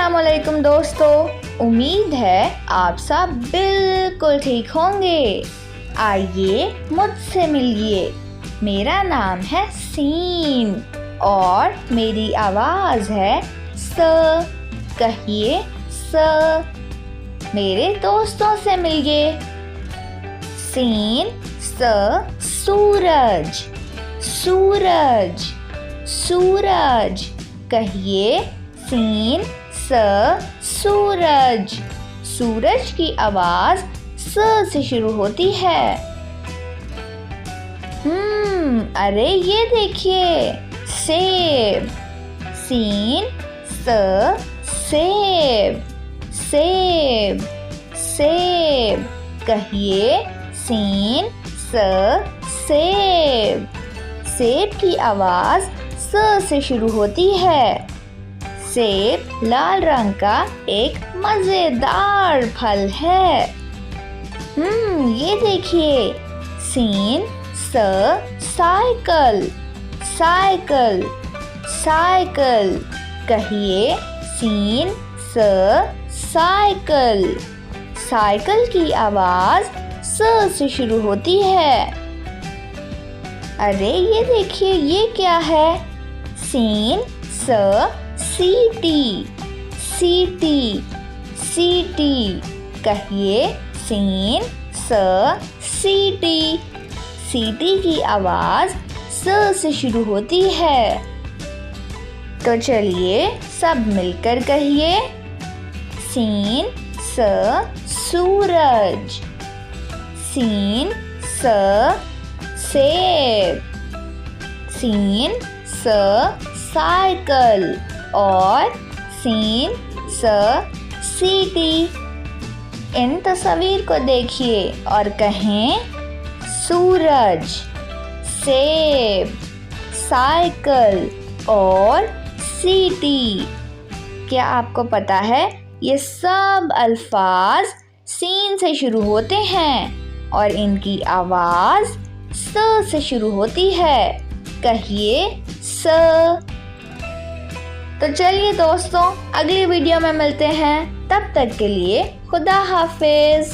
अस्सलामुअलैकुम दोस्तों, उम्मीद है आप सब बिल्कुल ठीक होंगे। आइए मुझसे मिलिए। मेरा नाम है सीन और मेरी आवाज़ है स। कहिए स। मेरे दोस्तों से मिलिए। सीन स सूरज, सूरज, सूरज। कहिए सीन स सूरज। सूरज की आवाज स से शुरू होती है। अरे ये देखिए, सेब। सीन स सेब, सेब, सेब। कहिए सीन स सेब। सेब की आवाज स से शुरू होती है। सेब लाल रंग का एक मजेदार फल है। ये देखिए, सीन स साइकिल, साइकिल, साइकिल। कहिए सीन स साइकिल। साइकिल की आवाज स से शुरू होती है। अरे ये देखिए, ये क्या है? सीन स सीटी, सीटी, सीटी। कहिए सीन स सीटी। सीटी की आवाज स से शुरू होती है। तो चलिए सब मिलकर कहिए, सीन स सूरज। सीन स सेब। सीन स साइकिल और सीन स सीटी। इन तस्वीर को देखिए और कहें, सूरज, सेब, साइकिल और सीटी। क्या आपको पता है ये सब अल्फाज सीन से शुरू होते हैं और इनकी आवाज स से शुरू होती है। कहिए स। तो चलिए दोस्तों, अगली वीडियो में मिलते हैं। तब तक के लिए खुदा हाफिज।